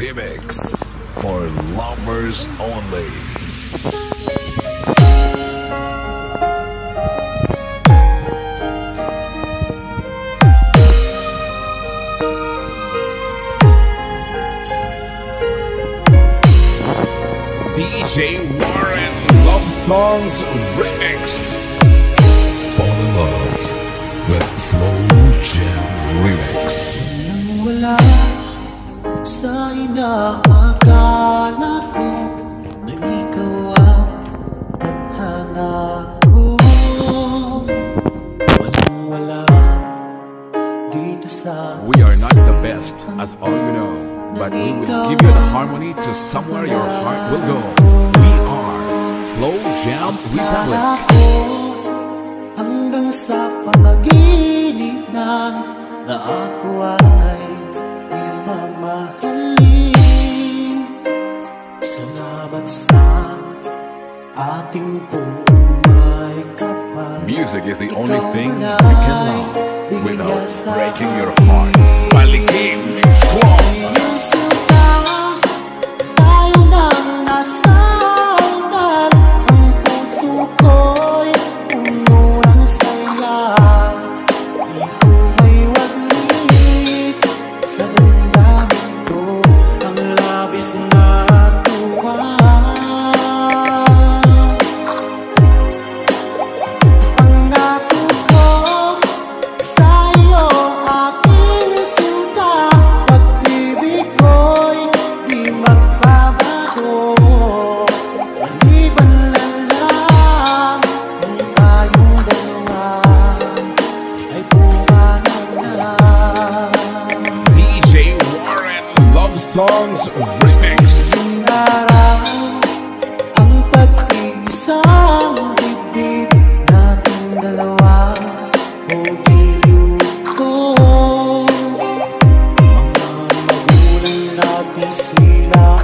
Remix for lovers only. DJ Warren Love Songs Remix. Fall in love with Slow Jam Remix. Wala sa inaakala ko na ikaw ang tadhana ko. Walang-wala dito sa We are not the best, as all you know, but we will give you the harmony to somewhere your heart will go. We are Slow Jam Republic. Hanggang sa panaginip na ako ay iyong mamahalin. Salamat sa ating may kapal. Music is the only thing you can love without breaking your heart. Balikin Mix Club. Songs Remix. Ang pag-iisang dibdib nating dalawa o ko. Mga magulang natin sila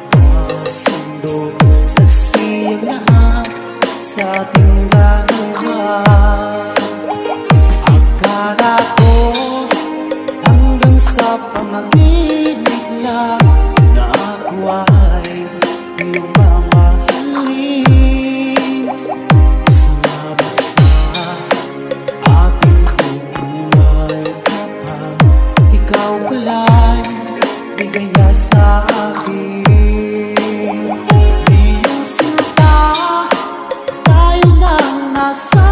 ang magkasundo sa siyang lahat sa ating dalawa. Akala ko hanggang sa panaginip na ako ay iyong mamahalin. Salamat sa aking may kapal. Ikaw pala'y bigay niya sa akin. Iyong sinta, tayo nang nasa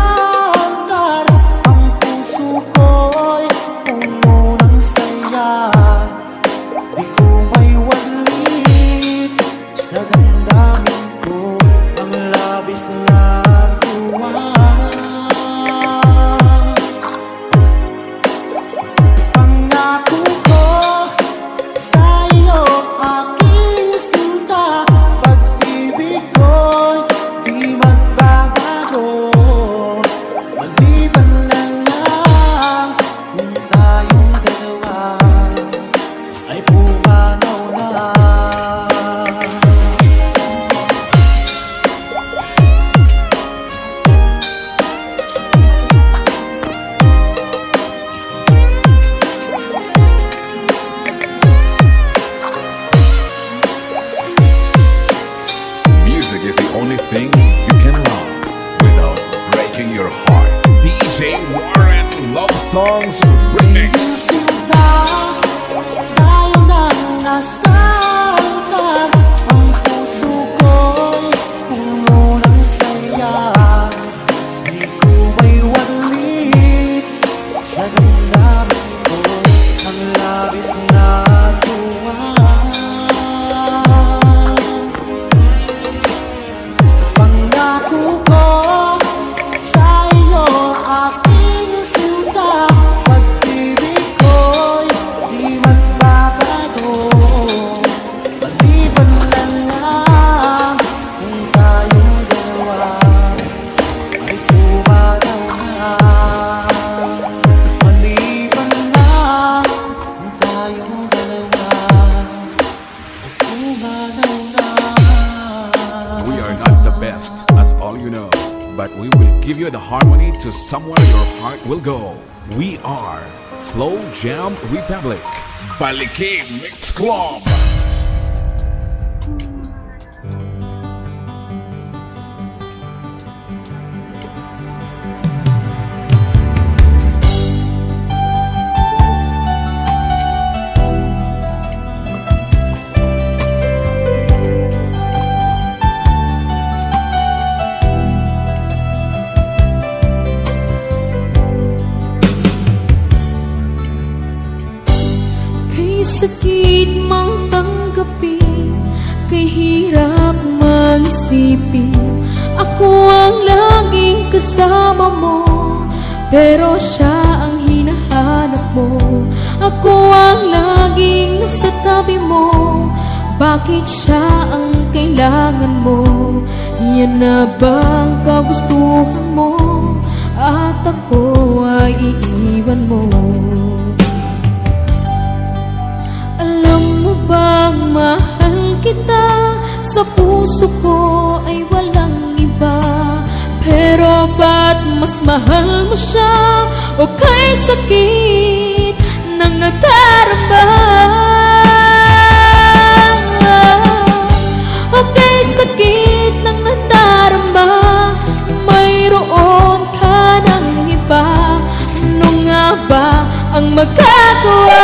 altar. Ang puso ko'y puno ng saya. Di ko may walit sa damdamin ko ang labis na tuwa. Pangako ko sa iyo aking sinta, pag-ibig ko'y di magbabago. Maliban na lang kung tayong dalawa ay pumanaw na. Music is the only thing you can love without breaking your heart. DJ Warren Love Songs Remix. Sinta, tayo nang nasa altar. Ang puso ko'y puno ng saya. Di ko may walit sa damdamin ko ang labis na tuwa. Pangako ko sa iyo aking sinta, pag-ibig ko'y di magbabago. Maliban na lang kung tayong dalawa ay pumanaw na. Maliban lang kung tayong dalawa ay pumanaw na. We are not the best, as all you know, but we will give you the harmony to somewhere your heart will go. We are Slow Jam Republic. Balikin Mix Club. sakit mang tanggapin, kay hirap magsipin. Ako ang laging kasama mo, pero siya ang hinahanap mo. Ako ang laging nasa tabi mo, bakit siya ang kailangan mo? Yan na bang kagustuhan mo, at ako ay iiwan mo? Alam mo bang mahal kita, sa puso ko ay walang iba. Pero ba't mas mahal mo siya, o kay sakit ng nadarama? O kay sakit ng nadarama, mayroon ka ng iba. Ano nga ba ang magagawa?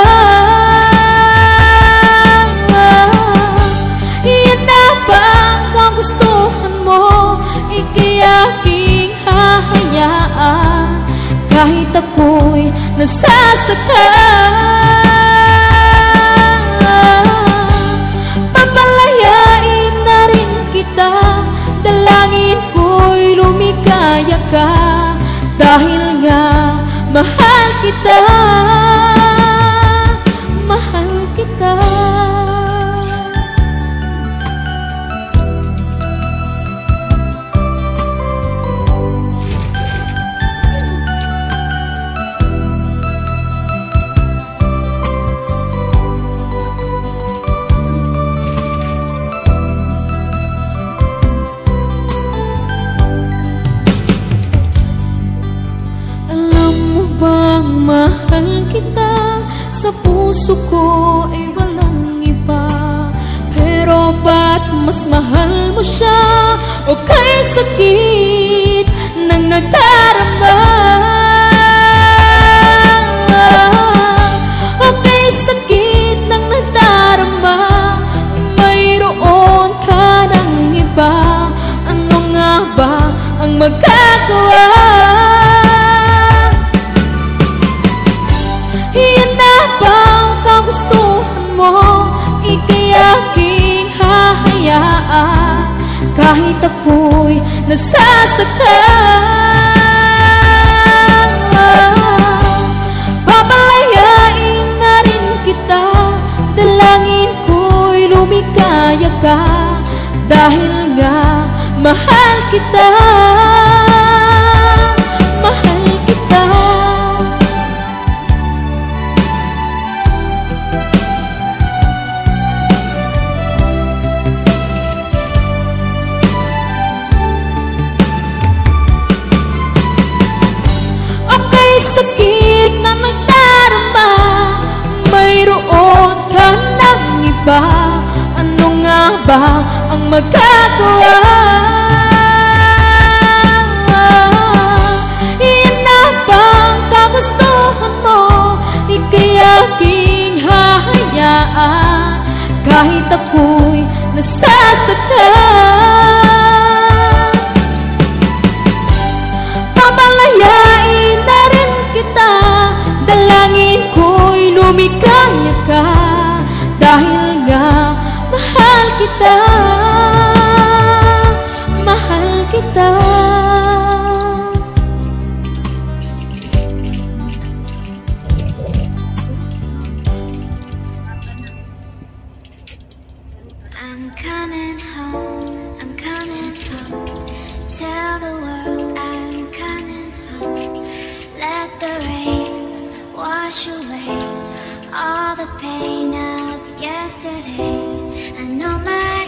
Yan na ba ang kagustuhan mo, ika'y aking hahayaan, kahit ako'y nasasaktan. Papalayain na rin kita, dalangin ko'y lumikaya ka, dahil nga mahal kita, mahal kita. Mahal kita, sa puso ko ay walang iba. Pero ba't mas mahal mo siya, o kay sakit ng nadarama? O kay sakit ng nadarama, mayroon ka ng iba. Ano nga ba ang magagawa? Yan na bang kagustuhan mo, ika'y aking hahayaan, kahit ako'y nasasaktan. Papalayain na rin kita, dalangin ko'y lumikaya ka, dahil nga mahal kita, mahal kita. Sakit na nagdarama, mayroon ka ng iba. Ano nga ba ang magagawa? Yan na bang kagustuhan mo, ika'y aking hahayaan, kahit ako'y nasasaktan. Papalayain na rin kita, dalangin ko'y lumikaya ka, dahil nga mahal kita, mahal kita. I'm coming home, I'm coming home. Tell the world I'm coming home. Let the rain wash away all the pain of yesterday. I know my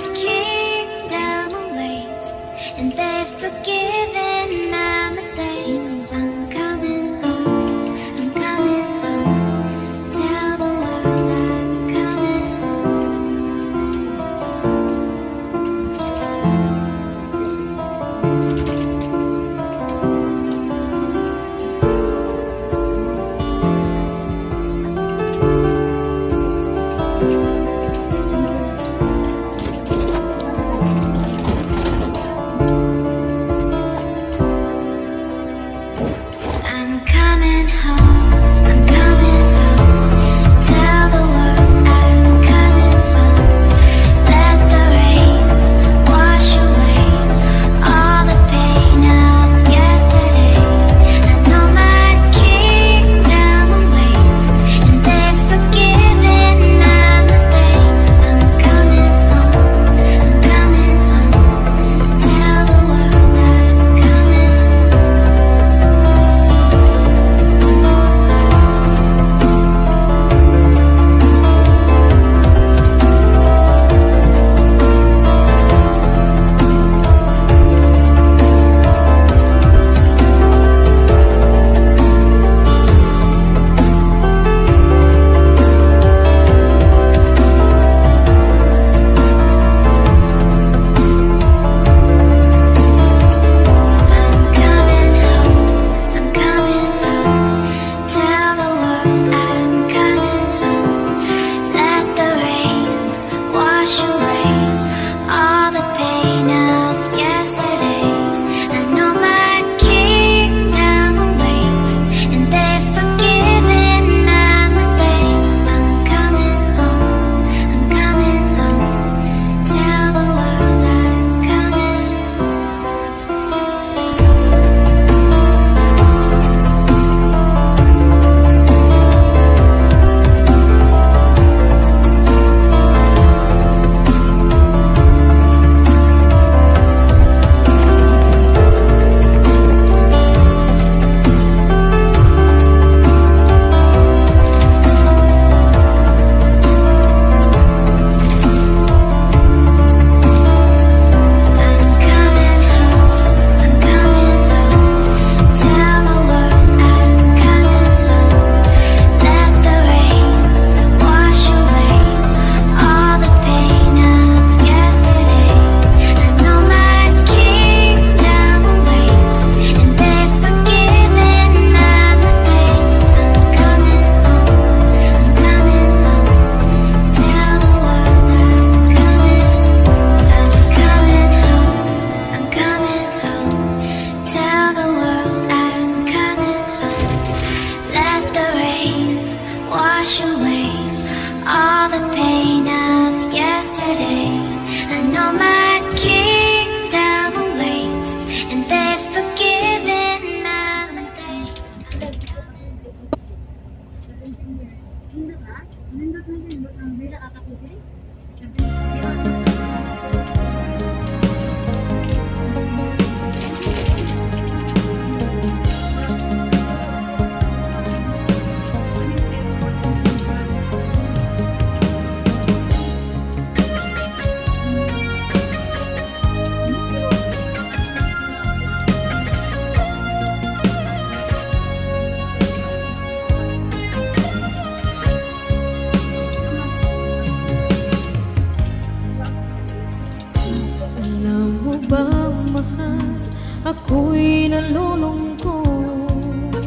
ako'y nalulungkot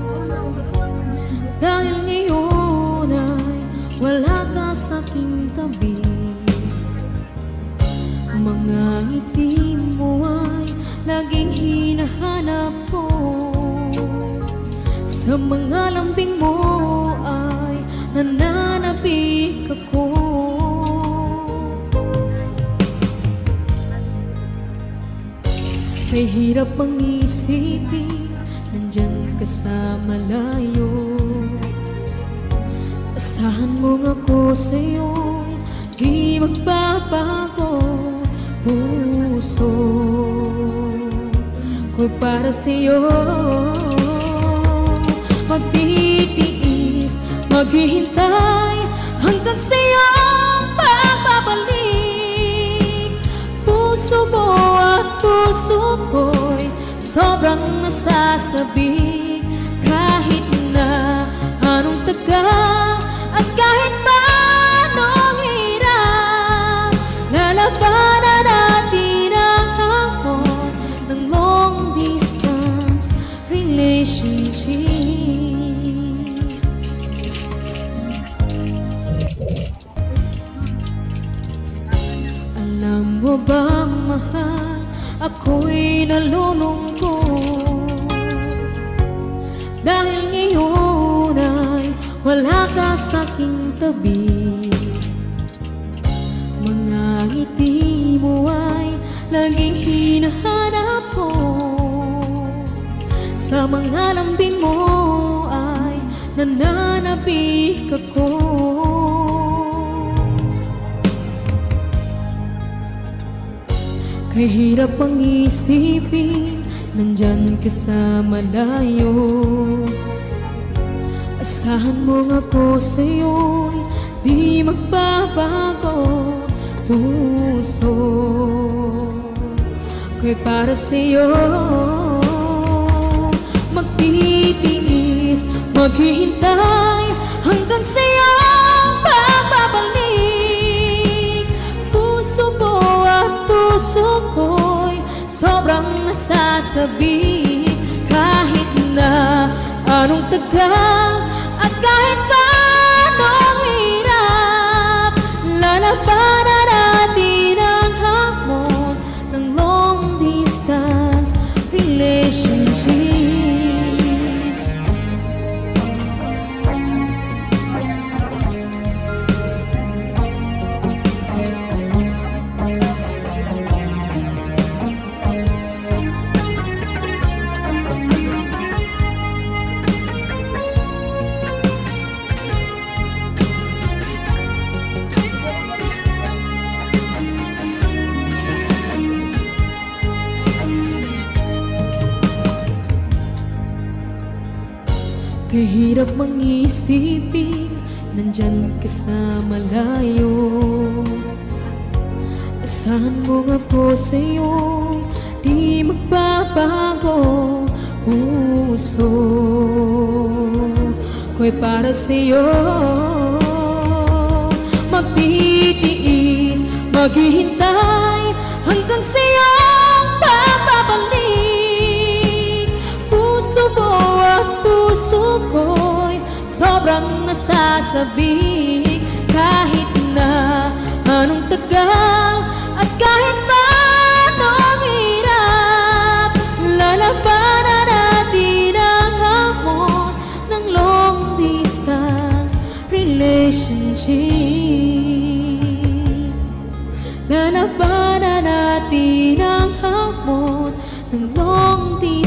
dahil ngayon ay wala ka sa aking tabi. Mga ngiti mo ay laging hinahanap ko, sa mga lambing mo ay nananabik ako. May hirap ang isipin, nandyan ka sa malayo. Asahan mo nga ko sa'yo, di magbabago. Puso ko'y para sa'yo, magtitiis, maghihintay hanggang sa'yo pagbabalik. Puso mo at puso ko'y sobrang nasasabik. Kahit na anong tagal at kahit pa anong hirap, lalabanan natin ang hamon ng long distance relationship. Alam mo ba, mahal, ako'y nalulungkot dahil ngayon ay wala ka sa aking tabi. Mga ngiti mo ay laging hinahanap ko, sa mga lambing mo ay nananabik ako. Kahirap ang isipin, nandyan ka sa malayo. Asahan mo nga ko sa'yo'y di magbabago. Puso ko'y para sa'yo, magtitiis, maghihintay hanggang sa'yo pagbabalik. Puso mo at puso ko'y sobrang nasasabik. Kahit na anong tagal at kahit pa anong hirap, lalabanan natin ang hamon ng long distance relationship. Kahirap mang isipin, nandyan ka sa malayo. Asahan mo nga ko sa'yo, di magbabago. Puso ko'y para sa'yo, magtitiis, maghihintay hanggang sa'yo pagbabalik. Puso mo at puso ko'y sobrang nasasabik. Kahit na anong tagal at kahit pa anong hirap, lalabanan natin ang hamon ng long distance relationship. Lalabanan natin ang hamon ng long distance